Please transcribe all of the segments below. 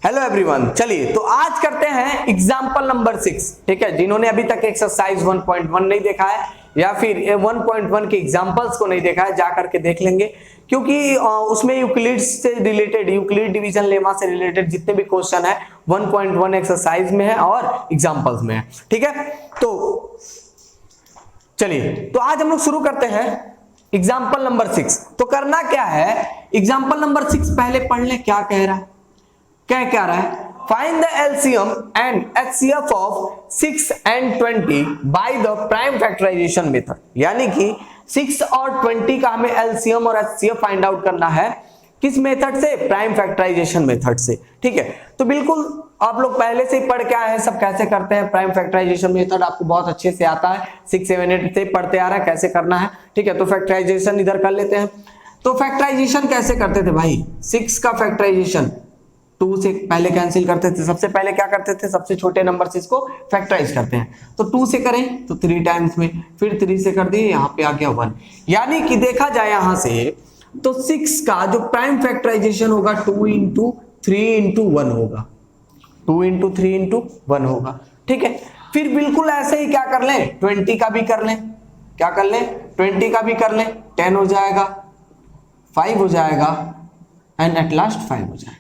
Hello everyone, चलिए तो आज करते हैं एग्जांपल नंबर 6। ठीक है, जिन्होंने अभी तक एक्सरसाइज 1.1 नहीं देखा है या फिर 1.1 के एग्जांपल्स को नहीं देखा है, जा करके देख लेंगे, क्योंकि उसमें यूक्लिड से रिलेटेड, यूक्लिड डिवीजन लेमा से रिलेटेड जितने भी क्वेश्चन है 1.1 एक्सरसाइज में है और एग्जांपल्स में है। ठीक है, तो चलिए तो आज हम लोग शुरू करते हैं एग्जांपल नंबर 6। तो करना क्या है, एग्जांपल नंबर 6 पहले पढ़ ले क्या कह रहा है। क्या रहा है, find the LCM and HCF of 6 and 20 by the prime factorisation method. यानी कि 6 और 20 का हमें एलसीएम और एचसीएफ फाइंड आउट करना है किस मेथड से, प्राइम फैक्टराइजेशन मेथड से। ठीक है, तो बिल्कुल आप लोग पहले से ही पढ़ के आए हैं सब कैसे करते हैं प्राइम फैक्टराइजेशन मेथड, आपको बहुत अच्छे से आता है, 6, 7, 8 से पढ़ते आ रहा है कैसे करना है। ठीक है, तो फैक्टराइजेशन इधर कर लेते हैं। तो फैक्टराइजेशन कैसे करते थे भाई, 6 का फैक्टराइजेशन 2 से पहले कैंसिल करते थे। सबसे पहले क्या करते थे, सबसे छोटे नंबर से इसको फैक्टराइज करते हैं। तो 2 से करें तो 3 टाइम्स में, फिर 3 से कर दिए, यहाँ पे आ गया 1। यानी कि देखा जाए यहां से तो 6 का जो प्राइम फैक्टराइजेशन होगा 2 into 3 into 1 होगा, 2 into 3 into 1 होगा। ठीक है, फिर बिल्कुल ऐसे ही क्या कर लें, 20 का भी कर लें, क्या कर लें, 20 का भी कर लें, 10 हो जाएगा, 5 हो जाएगा एंड एट लास्ट 5 हो जाएगा।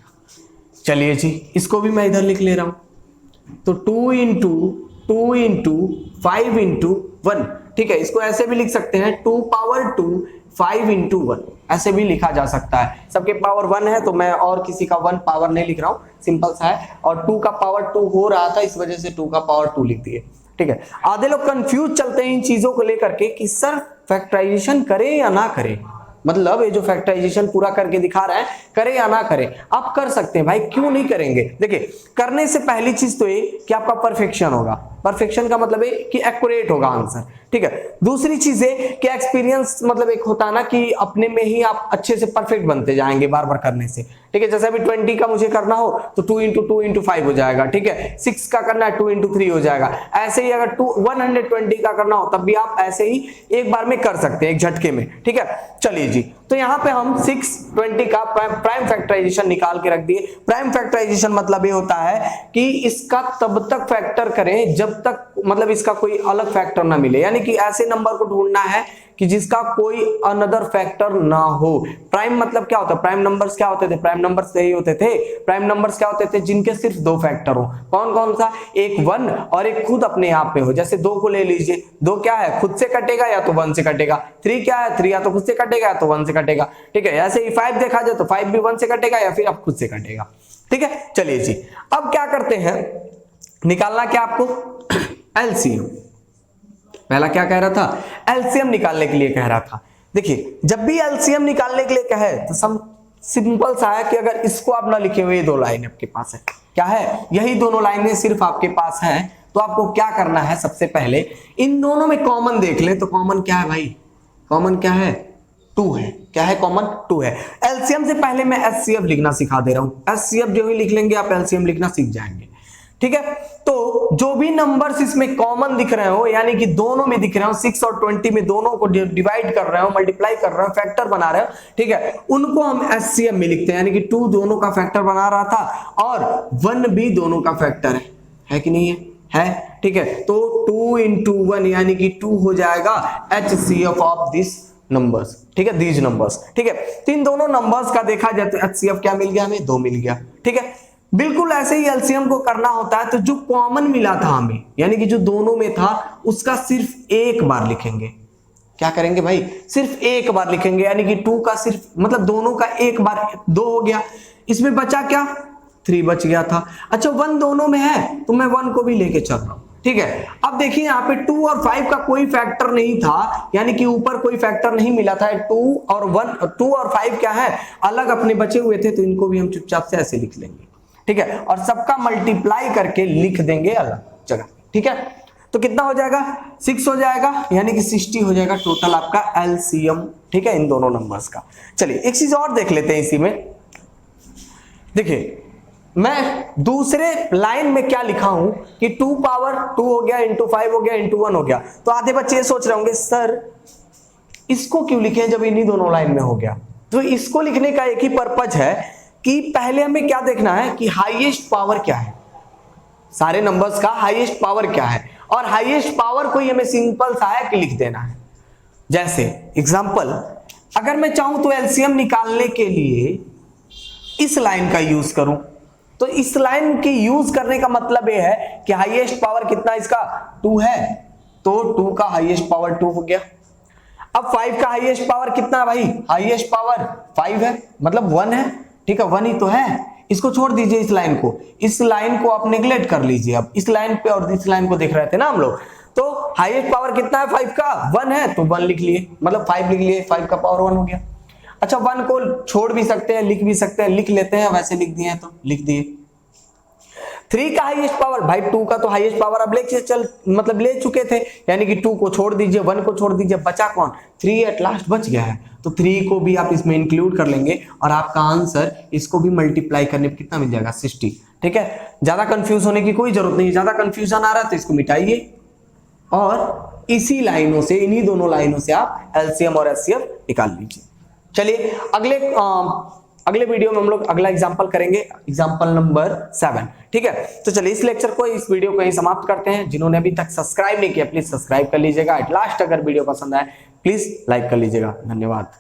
चलिए जी, इसको भी मैं इधर लिख ले रहा हूं। तो 2 into 5 into 1। ठीक है, इसको ऐसे भी लिख सकते हैं 2 power 2 5 into 1, ऐसे भी लिखा जा सकता है। सबके पावर 1 है तो मैं और किसी का 1 पावर नहीं लिख रहा हूं, सिंपल सा है। और 2 का पावर 2 हो रहा था, इस वजह से 2 का पावर 2 लिख दिए। ठीक है, आधे लोग कंफ्यूज चलते हैं इन चीजों को लेकर के कि सर फैक्टराइजेशन करें या ना करें, मतलब ये जो फैक्टराइजेशन पूरा करके दिखा रहा है करें या ना करें। आप कर सकते हैं भाई, क्यों नहीं करेंगे। देखिए, करने से पहली चीज तो ये कि आपका परफेक्शन होगा। परफेक्शन का मतलब है कि एक्यूरेट होगा आंसर। ठीक है, दूसरी चीज है कि एक्सपीरियंस, मतलब एक होता है ना कि अपने में ही आप अच्छे से परफेक्ट बनते जाएंगे बार बार करने से। ठीक है, जैसे अभी 20 का मुझे करना हो तो 2 into 2 into 5 हो जाएगा। ठीक है, 6 का करना है 2 into 3 हो जाएगा। ऐसे ही अगर 120 का करना हो तब भी आप ऐसे ही एक बार में कर सकते हैं, एक झटके में। ठीक है, चलिए जी, तो यहाँ पे हम 6, 20 का प्राइम फैक्टराइजेशन निकाल के रख दिए। प्राइम फैक्टराइजेशन मतलब ये होता है कि इसका तब तक फैक्टर करें जब तक मतलब इसका कोई अलग फैक्टर ना मिले, यानी कि ऐसे नंबर को ढूंढना है कि जिसका कोई अनदर फैक्टर ना हो। प्राइम मतलब क्या होता है, प्राइम नंबर्स क्या होते थे, प्राइम नंबर्स यही होते थे, प्राइम नंबर्स क्या होते थे जिनके सिर्फ 2 फैक्टर हो। कौन कौन सा, एक 1 और एक खुद अपने आप पे हो। जैसे 2 को ले लीजिए, 2 क्या है, खुद से कटेगा या तो 1 से कटेगा। 3 क्या है, 3 या तो खुद से कटेगा या तो 1 से कटेगा। ठीक है, ऐसे ही 5 देखा जाए तो 5 भी 1 से कटेगा या फिर आप खुद से कटेगा। ठीक है, चलिए जी, अब क्या करते हैं, निकालना क्या आपको, एलसीएम। पहला क्या कह रहा था, एलसीएम निकालने के लिए कह रहा था। देखिए, जब भी एलसीएम निकालने के लिए कहे तो सिंपल सा है कि अगर इसको आप ना लिखे हुए 2 लाइन आपके पास है, क्या है, यही दोनों लाइनें सिर्फ आपके पास हैं, तो आपको क्या करना है, सबसे पहले इन दोनों में कॉमन देख ले। तो कॉमन क्या है भाई, कॉमन क्या है, 2 है। क्या है, कॉमन 2 है। एलसीएम से पहले मैं एचसीएफ लिखना सिखा दे रहा हूं। एचसीएफ जो ही लिख लेंगे आप एलसीएम लिखना सीख जाएंगे। ठीक है, तो जो भी नंबर्स इसमें कॉमन दिख रहे हो, यानी कि दोनों में दिख रहे हो, 6 और 20 में दोनों को डिवाइड कर रहे हो, मल्टीप्लाई कर रहे हो, फैक्टर बना रहे हो। ठीक है, उनको हम एचसीएफ में लिखते हैं, यानी कि 2 दोनों का फैक्टर बना रहा था और 1 भी दोनों का फैक्टर है कि नहीं है। ठीक है, तो 2 into 1 यानी कि 2 हो जाएगा एचसीएफ ऑफ दिस नंबर्स। ठीक है, दीज नंबर्स। ठीक है, तो इन दोनों नंबर्स का देखा जाए तो एचसीएफ क्या मिल गया हमें, 2 मिल गया। ठीक है, बिल्कुल ऐसे ही एलसीएम को करना होता है। तो जो कॉमन मिला था हमें, यानी कि जो दोनों में था, उसका सिर्फ एक बार लिखेंगे। क्या करेंगे भाई, सिर्फ एक बार लिखेंगे, यानी कि 2 का सिर्फ मतलब दोनों का एक बार 2 हो गया। इसमें बचा क्या, 3 बच गया था। अच्छा, 1 दोनों में है तो मैं 1 को भी लेके चल रहा हूं। ठीक है, अब देखिए यहाँ पे 2 और 5 का कोई फैक्टर नहीं था, यानी कि ऊपर कोई फैक्टर नहीं मिला था। 2 और 5 क्या है, अलग अपने बचे हुए थे, तो इनको भी हम चुपचाप से ऐसे लिख लेंगे। ठीक है, और सबका मल्टीप्लाई करके लिख देंगे अलग जगह। ठीक है, तो कितना हो जाएगा, 6 हो जाएगा, यानी कि 60 हो जाएगा टोटल आपका एलसीएम। ठीक है, इन दोनों नंबर्स का। चलिए एक चीज और देख लेते हैं इसी में। देखिए, मैं दूसरे लाइन में क्या लिखा हूं कि 2 power 2 हो गया, इंटू 5 हो गया, इंटू 1 हो गया। तो आधे बच्चे ये सोच रहे होंगे सर इसको क्यों लिखे जब इन्हीं दोनों लाइन में हो गया। तो इसको लिखने का एक ही पर्पज है कि पहले हमें क्या देखना है कि हाईएस्ट पावर क्या है, सारे नंबर्स का हाईएस्ट पावर क्या है, और हाईएस्ट पावर को हमें सिंपल सा है कि लिख देना है। जैसे एग्जांपल, अगर मैं चाहूं तो एलसीएम निकालने के लिए इस लाइन का यूज करूं, तो इस लाइन की यूज करने का मतलब यह है कि हाईएस्ट पावर कितना इसका 2 है, तो 2 का हाईएस्ट पावर 2 हो गया। अब 5 का हाईएस्ट पावर कितना भाई, हाईएस्ट पावर 5 है, मतलब 1 है, ठीक है 1 ही तो है। इसको छोड़ दीजिए, इस लाइन को आप नेग्लेक्ट कर लीजिए। अब इस लाइन पे और इस लाइन को देख रहे थे ना हम लोग, तो हाईएस्ट पावर कितना है 5 का, 1 है, तो 1 लिख लिए, मतलब 5 लिख लिए, 5 का पावर 1 हो गया। अच्छा 1 को छोड़ भी सकते हैं, लिख भी सकते हैं, लिख लेते हैं, वैसे लिख दिए तो लिख दिए। 3 का हाईएस्ट पावर, भाई 2 का तो हाईएस्ट पावर अब ले चुके थे, यानी कि 2 को छोड़ दीजिए, 1 को छोड़ दीजिए, बचा कौन, 3 एट लास्ट बच गया है, तो 3 को भी आप इसमें इंक्लूड कर लेंगे और आपका आंसर इसको भी मल्टीप्लाई करने पर कितना मिल जाएगा 60। ठीक है, ज्यादा कंफ्यूज होने की कोई जरूरत नहीं, ज्यादा कंफ्यूजन आ रहा है तो इसको मिटाइए और इसी लाइनों से, इन्हीं दोनों लाइनों से आप एलसीएम और एचसीएफ निकाल लीजिए। चलिए अगले वीडियो में हम लोग अगला एग्जांपल करेंगे, एग्जांपल नंबर 7। ठीक है, तो चलिए इस लेक्चर को, इस वीडियो को यहीं समाप्त करते हैं। जिन्होंने अभी तक सब्सक्राइब नहीं किया प्लीज सब्सक्राइब कर लीजिएगा। एट लास्ट अगर वीडियो पसंद आए प्लीज लाइक कर लीजिएगा। धन्यवाद।